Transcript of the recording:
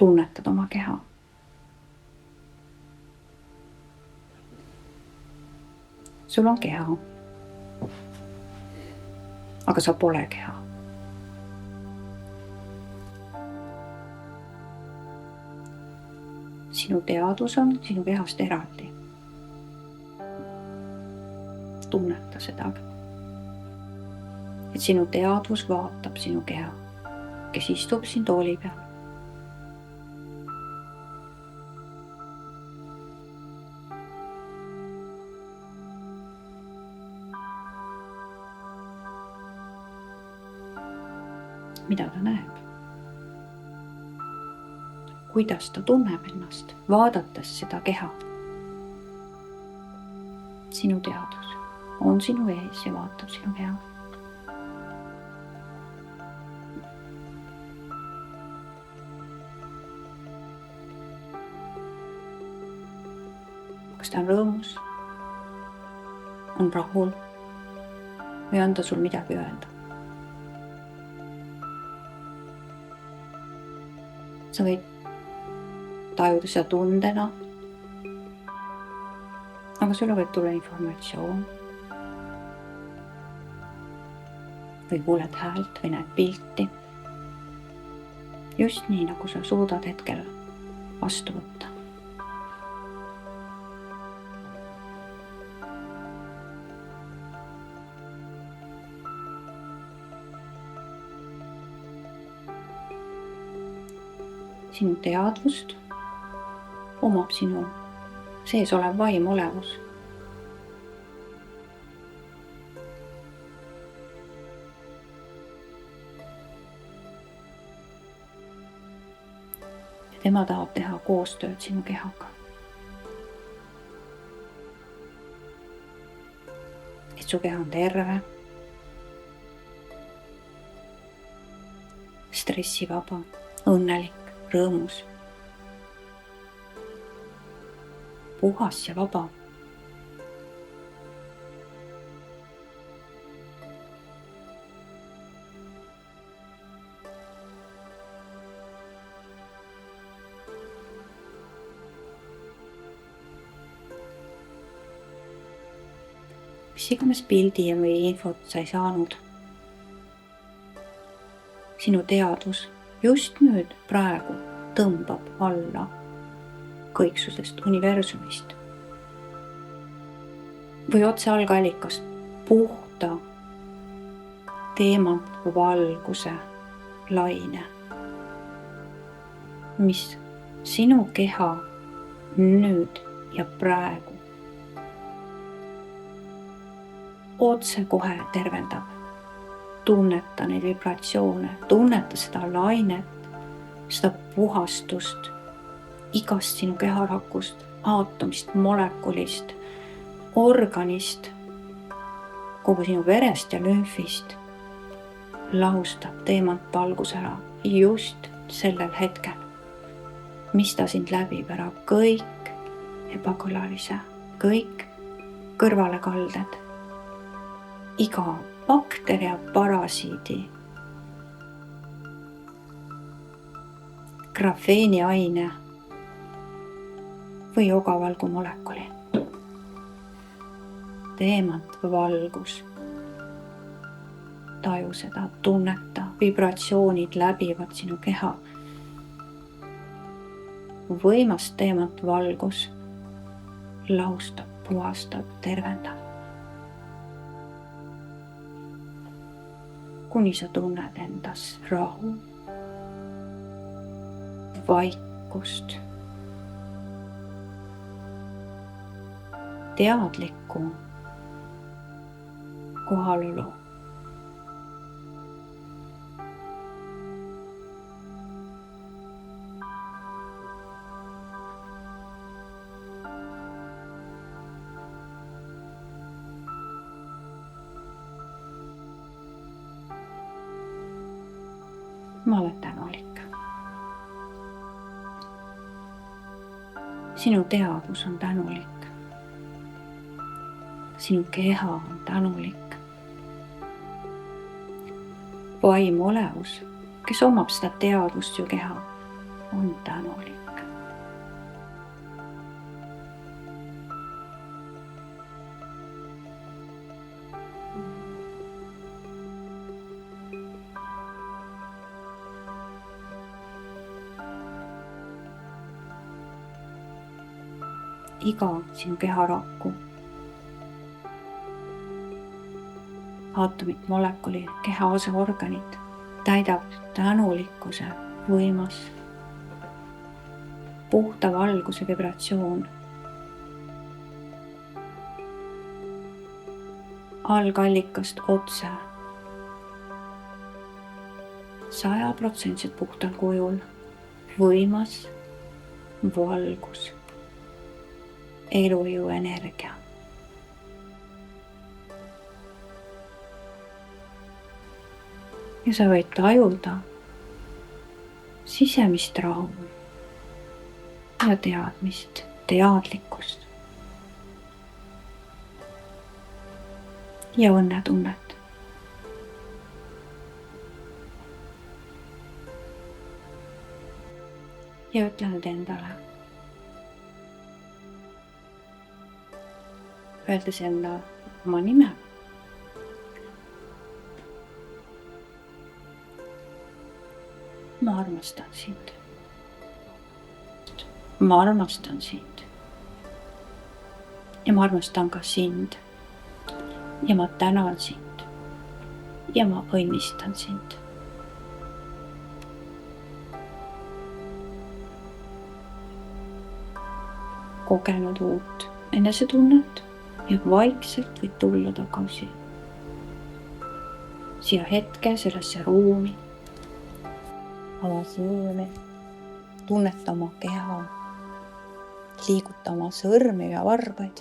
tunnetad oma keha. Sul on keha, aga sa pole keha. Sinu teadvus on sinu kehast eraldi. Tunneta seda, et sinu teadvus vaatab sinu keha, kes istub siin tooli peal. Mida ta näeb? Kuidas ta tunneb ennast, vaadates seda keha? Sinu teadvus on sinu ees ja vaatab sinu keha. Kas ta on rõõmus? On rahul? Või on ta sul midagi öelda? Sa võid tajuda seda tundena, aga sulle võib tulla informatsioon või kuuled häält või näed pilti. Just nii, nagu sa suudad hetkel vastu võtta. Sinu teadvust omab sinu sees olev vaimolevus. Ja tema tahab teha koostööd sinu kehaga. Et su keha on terve, stressivaba, õnnelik, rõõmus, puhas ja vaba. Mis iganes pildi või infot sa ei saanud, sinu teadvus just nüüd praegu tõmbab alla kõiksusest, universumist või otse algallikast puhta teemant valguse laine, mis sinu keha nüüd ja praegu otsekohe tervendab. Tunneta neid vibratsioone, tunneta seda lainet, seda puhastust igast sinu keharakust, aatomist, molekulist, organist, kogu sinu verest ja lümfist lahustab teemant valgus ära just sellel hetkel, mis ta sind läbib ära kõik ebakõlalise, kõik kõrvalekalded, iga bakter ja parasiidi, grafeeniaine või ogavalgu molekuli. Teemant valgus. Taju seda, tunneta, vibratsioonid läbivad sinu keha. Võimas teemant valgus lahustab, puhastab, tervendab. Kuni sa tunned endas rahu, vaikust, teadlikku kohalolu. Ma olen tänulik. Sinu teadvus on tänulik. Sinu keha on tänulik. Vaimolevus, kes omab seda teadvust su keha, on tänulik. Iga sinu keharaku, aatomit, molekuli, kehaosa, organit täidab tänulikkuse võimas, puhta valguse vibratsioon. Algallikast otse, 100% puhtal kujul, võimas valgus, elujõu energia. Ja sa võid tajuda sisemist rahu ja teadmist, teadlikkust ja õnnetunnet. Ja ütle nüüd endale, öeldes enda oma nime. Ma armastan sind. Ma armastan sind. Ja ma armastan ka sind. Ja ma tänan sind. Ja ma õnnistan sind. Kogenud uut enesetunnet ja vaikselt võid tulla tagasi siia hetke, sellesse ruumi. Ava silmi, tunneta oma keha, liiguta oma sõrmi ja varbaid.